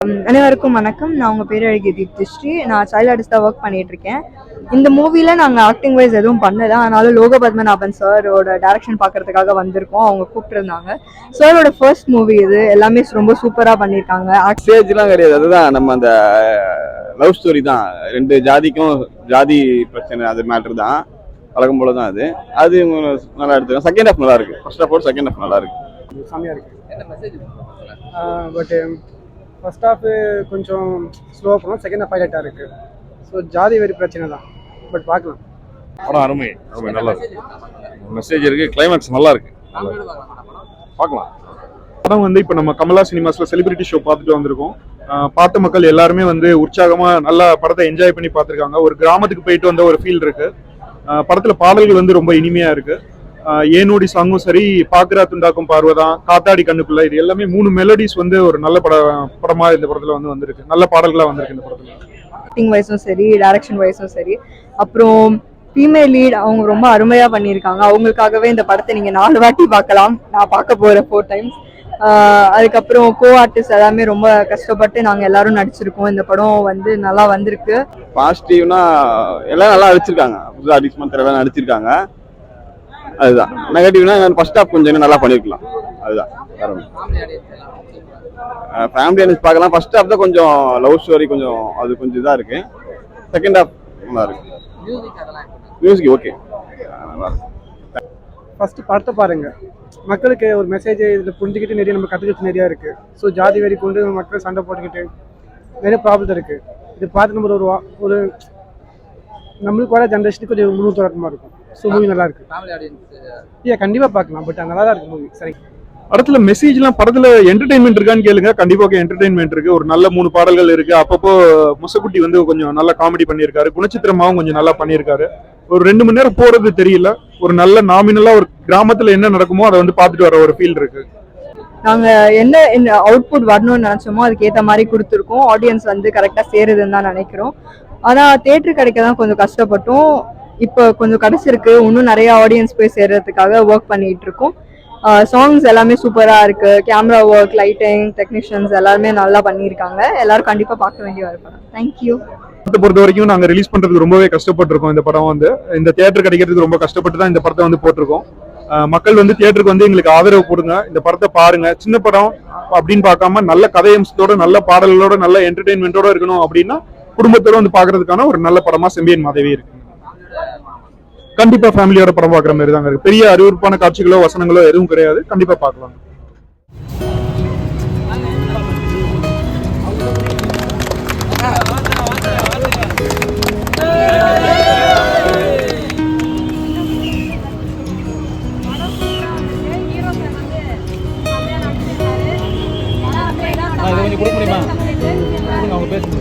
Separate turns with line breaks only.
அனைவருக்கும் வணக்கம். நான் உங்கள் பேரழகி தீப்திஸ்ரீ. நான் சைல்ட் ஆர்டிஸ்டாக ஒர்க் பண்ணிட்டு இருக்கேன். இந்த மூவியில் நாங்கள் ஆக்டிங் வைஸ் எதுவும் பண்ணல. அதனால லோக பத்மநாபன் சாரோட டைரக்ஷன் பார்க்கறதுக்காக வந்திருக்கோம். அவங்க கூப்பிட்டுருந்தாங்க. சாரோட ஃபர்ஸ்ட் மூவி இது. எல்லாமே ரொம்ப சூப்பராக பண்ணியிருக்காங்க.
ஸ்டேஜ்லாம் கிடையாது, அதுதான் நம்ம அந்த லவ் ஸ்டோரி தான். ரெண்டு ஜாதிக்கும் ஜாதி பிரச்சனை, அது மேட்ரு தான். வழக்கம் போல தான் அது அது நல்லா எடுத்துருக்கேன். செகண்ட் ஹாஃப் நல்லா இருக்கு. ஃபர்ஸ்ட் ஹாஃப் செகண்ட் ஹாஃப் நல்லா இருக்கு.
செம்மையாக இருக்கு. பட் ஃபர்ஸ்ட் ஹாஃப் கொஞ்சம் ஸ்லோவாக போகணும், செகண்ட் ஹாஃப் ஹைலைட்டாக இருக்கு. ஸோ ஜாதி வெறி பிரச்சனை தான், பட் பார்க்கலாம்.
படம் அருமை அருமை, நல்லா இருக்கு. மெசேஜ் இருக்கு, கிளைமேக்ஸ் நல்லா இருக்கு, பார்க்கலாம்.
படம் வந்து இப்போ நம்ம கமலா சினிமாஸ்ல செலிபிரிட்டி ஷோ பார்த்துட்டு வந்திருக்கோம். பார்த்த மக்கள் எல்லாருமே வந்து உற்சாகமா நல்லா படத்தை என்ஜாய் பண்ணி பார்த்துருக்காங்க. ஒரு கிராமத்துக்கு போயிட்டு வந்த ஒரு ஃபீல் இருக்கு. படத்துல பாடல்கள் வந்து ரொம்ப இனிமையா இருக்கு. ஏனோடி சாங்கும் சரி, பாக்குறா துண்டாக்கும் பார்வதான், காத்தாடி கண்ணுக்குள்ள, இது எல்லாமே 3 மெலடிஸ் வந்து ஒரு நல்ல படமா இந்த படத்துல வந்து வந்திருக்கு. நல்ல பாடல்களா வந்திருக்கு இந்த படத்துல.
ஆக்டிங் வைஸும் சரி, டைரக்ஷன் வைஸும் சரி, அப்புறம் ஃபீமேல் லீட் அவங்க ரொம்ப அருமையா பண்ணியிருக்காங்க. அவங்களுக்காகவே இந்த படத்தை நீங்க 4 வாட்டி பார்க்கலாம். நான் பார்க்க போறேன் 4 டைம்ஸ். அதுக்கப்புறம் கோ ஆர்டிஸ்ட் எல்லாமே ரொம்ப கஷ்டப்பட்டு நாங்கள் எல்லாரும் நடிச்சிருக்கோம். இந்த படம் வந்து நல்லா வந்திருக்கு.
பாசிட்டிவ்னா எல்லாம் நல்லா நடிச்சிருக்காங்க. புது ஆர்டிஸ்ட் எல்லாம் நடிச்சிருக்காங்க. அதுதான். நெகட்டிவ்னா ஃபர்ஸ்ட் ஹாஃப் கொஞ்சம் நல்லா பண்ணிருக்கலாம். அதுதான். ஃபேமிலி ஆடியன்ஸ் பார்க்கலாம். ஃபர்ஸ்ட் ஹாஃப் தான் கொஞ்சம் லவ் ஸ்டோரி, கொஞ்சம் அது கொஞ்சம் இதா இருக்கு. செகண்ட் ஹாஃப் நல்லா இருக்கு. மியூசிக் ஓகே, நல்லா இருக்கு.
ஃபர்ஸ்ட் படத்தை பாருங்க, மக்களுக்கு ஒரு மெசேஜ் இதில் புரிஞ்சுக்கிட்டு நிறைய நம்ம கற்றுக்கிட்டு நிறையா இருக்குது. ஸோ ஜாதி வெறி கொண்டு மக்கள் சண்டை போட்டுக்கிட்டு நிறைய ப்ராப்ளம் இருக்குது. இது பார்த்து நம்ம ஒரு நம்மளுக்கு வர ஜென்ரேஷனுக்கு கொஞ்சம் முன்னுதாரணமாக இருக்கும். ஸோ மூவி நல்லா இருக்கு. கண்டிப்பாக பார்க்கலாம். பட் நல்லா தான் இருக்கு மூவி. சரி,
படத்துல மெசேஜ்லாம் படத்துல என்டர்டைன்மெண்ட் இருக்கான்னு கேளுங்க. கண்டிப்பாக என்டர்டைன்மெண்ட் இருக்கு. ஒரு நல்ல 3 பாடல்கள் இருக்கு. அப்பப்போ முசக்குட்டி வந்து கொஞ்சம் நல்லா காமெடி பண்ணியிருக்காரு. குணச்சித்திரமாவும் கொஞ்சம் நல்லா பண்ணியிருக்காரு. ஒரு 2 மணி நேரம் போறது தெரியல. ஒரு நல்ல நாமினலா ஒரு கிராமத்துல என்ன நடக்குமோ அதை வந்து பார்த்துட்டு வர ஒரு ஃபீல் இருக்கு.
நாங்க என்ன அவுட்புட் வரணும்னு நினைச்சோமோ அதுக்கு ஏற்ற மாதிரி கொடுத்துருக்கோம். ஆடியன்ஸ் வந்து கரெக்டா சேருதுன்னு தான் நினைக்கிறோம். ஆனா தியேட்டர் கிடைக்க தான் கொஞ்சம் கஷ்டப்பட்டோம். இப்போ கொஞ்சம் கிடைச்சிருக்கு. இன்னும் நிறைய ஆடியன்ஸ் போய் சேர்றதுக்காக ஒர்க் பண்ணிட்டு இருக்கோம். சாங்ஸ் எல்லாமே சூப்பரா இருக்கு. கேமரா ஒர்க், லைட்டிங், டெக்னீஷியன்ஸ் எல்லாருமே நல்லா பண்ணியிருக்காங்க. எல்லாரும் கண்டிப்பா பார்க்க வேண்டிய ஒரு படம். தேங்க்யூ.
பொறுத்த வரைக்கும் நாங்க ரிலீஸ் பண்றதுக்கு ரொம்பவே கஷ்டப்பட்டிருக்கோம். இந்த படம் வந்து இந்த தியேட்டர் கிடைக்கிறதுக்கு ரொம்ப கஷ்டப்பட்டு தான் இந்த படத்தை வந்து போட்டிருக்கோம். மக்கள் வந்து தியேட்டருக்கு வந்து எங்களுக்கு ஆதரவு கொடுங்க. இந்த படத்தை பாருங்க. சின்ன படம் அப்படின்னு பார்க்காம நல்ல கதையம்சத்தோட, நல்ல பாடல்களோட, நல்ல என்டர்டைன்மெண்டோட இருக்கணும் அப்படின்னா குடும்பத்தோட வந்து பாக்குறதுக்கான ஒரு நல்ல படமா செம்பியன் மாதவி இருக்கு. கண்டிப்பா ஃபேமிலியோட படம் பாக்குற மாதிரி தாங்க இருக்கு. பெரிய அறிவுறுப்பான காட்சிகளோ வசனங்களோ எதுவும் கிடையாது. கண்டிப்பா பார்க்கலாம்.
கொஞ்சம் கொடுக்க முடியுமா? அவங்க பேசுங்க.